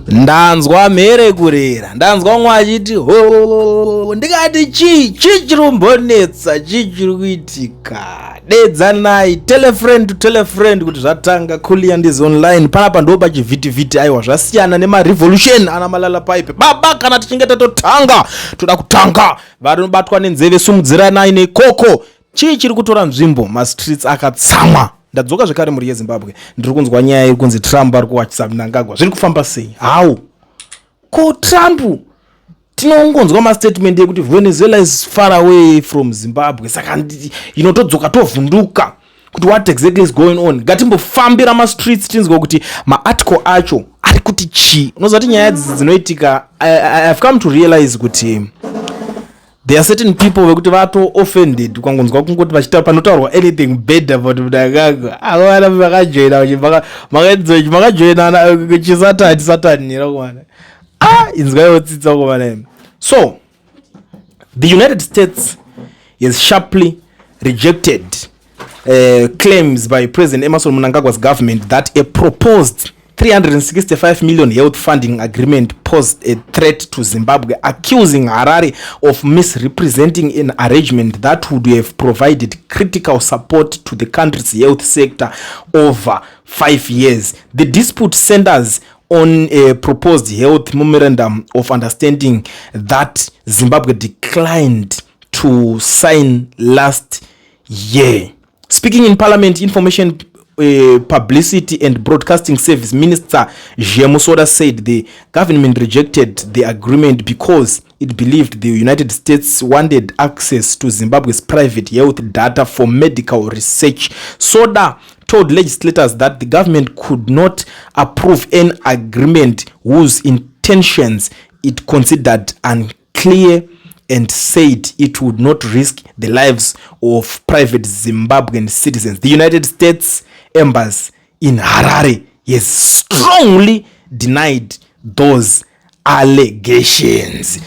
ndanzwa mhere kurera, ndanzwa mwachiti ho, ndikati chii chiri kumbonetsa, chii chiri kuitika. Dedzanai telefriend to telefriend kuti zvatanga Kulia ndizi online. Panapa ndo pachivhitivhiti. Aiwa, zvasiyana nemarevolution ana malala paipe. Baba, kana tichinge tatotanga toda kutanga vanobatwa nenzeve sumudziranai nekoko. Chii chiri kutora nzvimbo, mastreets akatsamwa. Ndadzoka zvekare muri yeZimbabwe, ndiri kunzwa nyaya iri kunzi Trump ari kuwachisa Mnangagwa. Zviri kufamba sei? How? Ko Trump tinongonzwa mastatement ekuti Venezuela is far away from Zimbabwe. Saka inotodzoka tovhunduka kuti what exactly is going on. Ngatimbofambira mastreets tinzwa kuti maarticle acho ari kuti chii. Unozati nyaya dzinoitika. I've come to realize kuti there are certain people wekuti vato offended ukangonzwa kungoti vachita panotaurwa anything bad about Mnangagwa. Avana vakajoina makajoina chisatani rakumana. Inzwa yotsitsa kumana. So the United States has sharply rejected claims by President Emmerson Mnangagwa's government that a proposed 365 million health funding agreement posed a threat to Zimbabwe, accusing Harare of misrepresenting an arrangement that would have provided critical support to the country's health sector over 5 years. The dispute centers on a proposed health memorandum of understanding that Zimbabwe declined to sign last year. Speaking in Parliament, Information Publicity and Broadcasting Service Minister Jemusoda said the government rejected the agreement because it believed the United States wanted access to Zimbabwe's private health data for medical research. Soda told legislators that the government could not approve an agreement whose intentions it considered unclear, and said it would not risk the lives of private Zimbabwean citizens. The United States Embassy in Harare has strongly denied those allegations.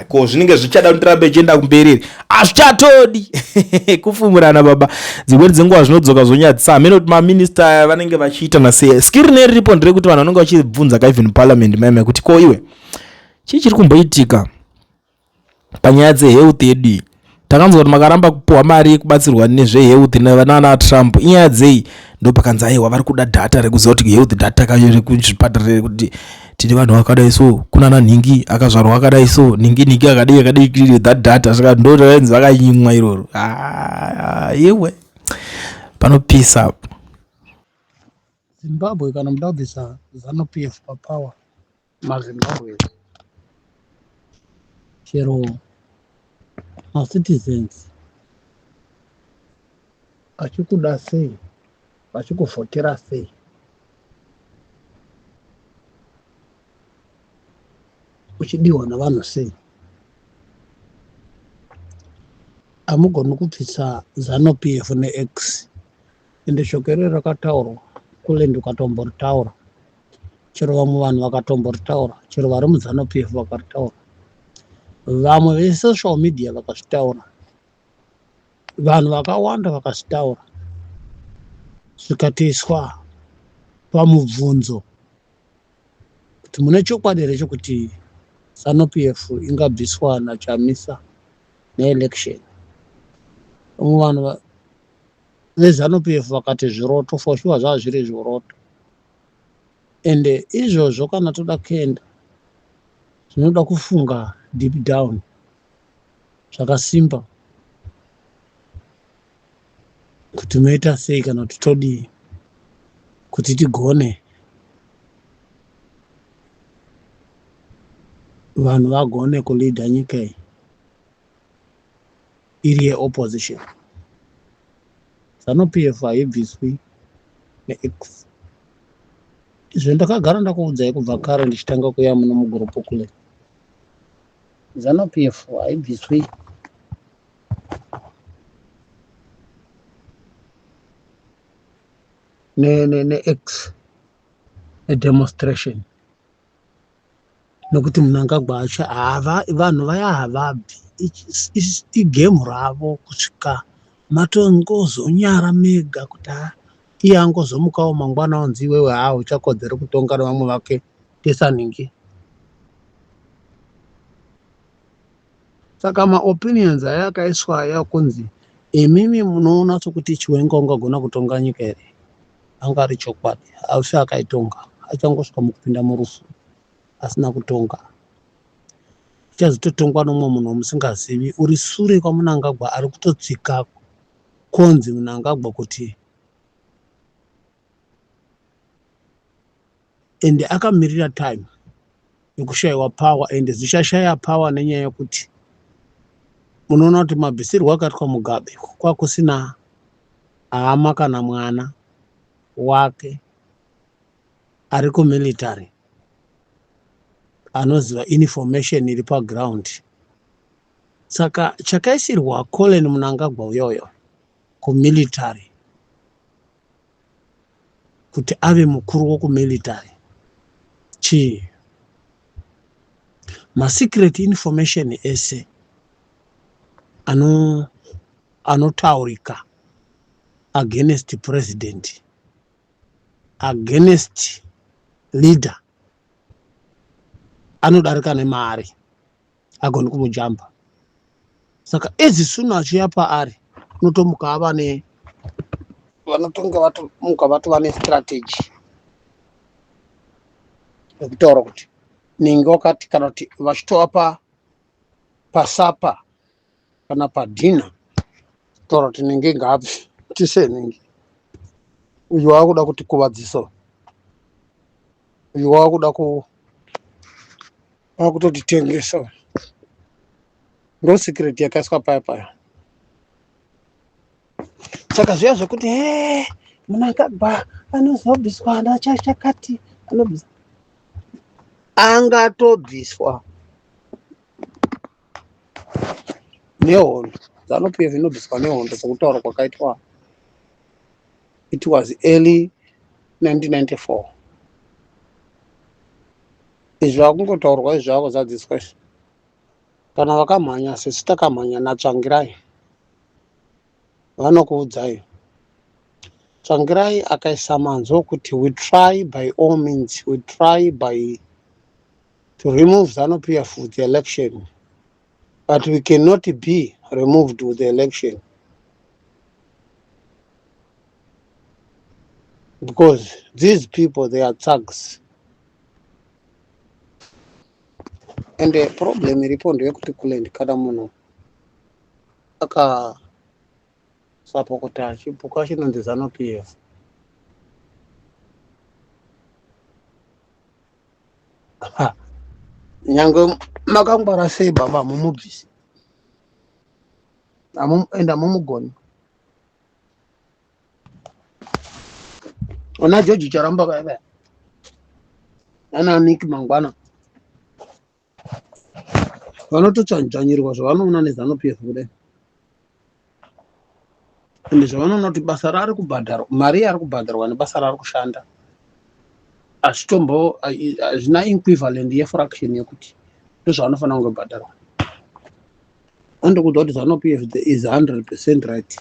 Ko zvinenge zvichada kutirambe chenda kumbereri. Azvichatodi kufumurana baba. Dzimweni dzenguva zvinodzoka zvonyadzisa. Amene kuti maminister vanenge vachiita nasei. Skiri neripo nderekuti vanhu vanenge vachibvunza ka even parliament meme kuti ko iwe chii chiri kumboitika panyaya dzehealth yedu. Takanzwa kuti makaramba kupuwa mari kubatsirwa nezvehealth nana Trump. Inyaya dzei ndo pakanzi aiwa vari kuda data rekuziva kuti health data kayo kuzvipatara kuti tine vanhu vakadai so kunana nhingi akazvarwa akadai so nhingi akadai that data. Saka ndo takanzi vakanyimwa iroro. Yewe panopisa apo. Zimbabwe kana muda kubvisa ZANU-PF papower maZimbabwe chero macitizens achikuda sei, vachikuvhotera sei, uchidiwa navanhu sei, hamugoni kubvisa ZANU-PF neX. Ende shoko iri rakataurwa kule ndikatomboritaura, chero vamwe vanhu vakatomboritaura, chero vari muZANU-PF vakaritaura, vamwe vesocial media vakazvitaura, vanhu vakawanda vakazvitaura, zvikatoiswa pamubvunzo kuti mune chokwadi here chokuti ZANU-PF ingabviswa naChamisa neelection. Vamwe vanhu veZANU-PF vakati zviroto, for sure zvava zviri zviroto. Ende izvozvo kana toda kuenda zvinoda kufunga deep down zvakasimba kuti toita sei kana kuti todii kuti tigone vanhu vagone kuleader nyika iyi iri yeopposition. ZANU-PF haibviswi neX. Izvo ndakagara ndakuudzai kubva kare ndichitanga kuya muno mugurupu kule. ZANU-PF haibviswi neX demonstration nokuti Mnangagwa vanhu vaya havabvi. Igemu ravo kusvika matongozonyara mega kuti iye angozomukawo mangwana onzi iwewe uchakodzere kutonga nevamwe vake tesaningi. Saka maopinions aya akaiswa aya kunzi imimi munoona sokuti Chiwenga ungagona kutonga nyika here, anga ari chokwadi, asi akaitonga achangosvika mukupinda murufu asina kutonga. Ichazototongwa nomumwe munhu wamusingazivi uri sure kwaMunangagwa, ari kutotsika konzi Munangagwa kuti ende akamirira time yekushayiwa power, ende zvichashaya power nenyaya yekuti munoona kuti mabvisirwo akaitwa Mugabe kwakusina hama kana mwana wake ari kumilitary anoziva information iri paground. Saka chakaisirwa Colin Munangagwa uyoyo kumilitary kuti ave mukuru wokumilitary chii? Masecret information ese anotaurika against president, against leader, anodarika nemari agoni kumujamba. Saka ezi suna achiya paari unotomuka ava ne vanotonga vatomuka vatova nestrategy yekutaura kuti ninge wakati kana kuti vachitova pasapa kana padhina taura kuti ninge ngabvi tiseningi uyu wakuda kuti kuvadzisa, uyu wakuda wakutotitengesa. Ndo secret yakaiswa paya. Saka zviya zvekuti Munangagwa anozobviswa ndachakati anobviswa, angatobviswa nehondo. ZANU-PF inobviswa nehondo sekutaura kwakaitwa. It was early 1994. Izvi vakungotaurwa izvi zvakuzadziswa izvi. Kana vakamhanya sesu takamhanya naTsvangirai vanokuudzai. Tsvangirai akaisa manzo kuti we try by all means, we try by to remove ZANU-PF with the election, but we cannot be removed with the election because these people, they are thugs. And the problem iripo ndeyekuti kulendi kana munhu akasapokota chipuka chinonzi ZANU-PF, nyangwe makangwara sei baba mumubvisi enda mumugoni. Ona George Charamba kaya ana Nick Mangwana vanototsanzvanyirwa zvavanoona neZANU-PF kudai, ende zvavanoona kuti basa raari kubhadharwa, mari yaari kubhadharwa nebasa raari kushanda hazvina equivalent yefraction yekuti ndozvavanofanira kungobhadharwa. Andikuudza kuti ZANU-PF is 100% right.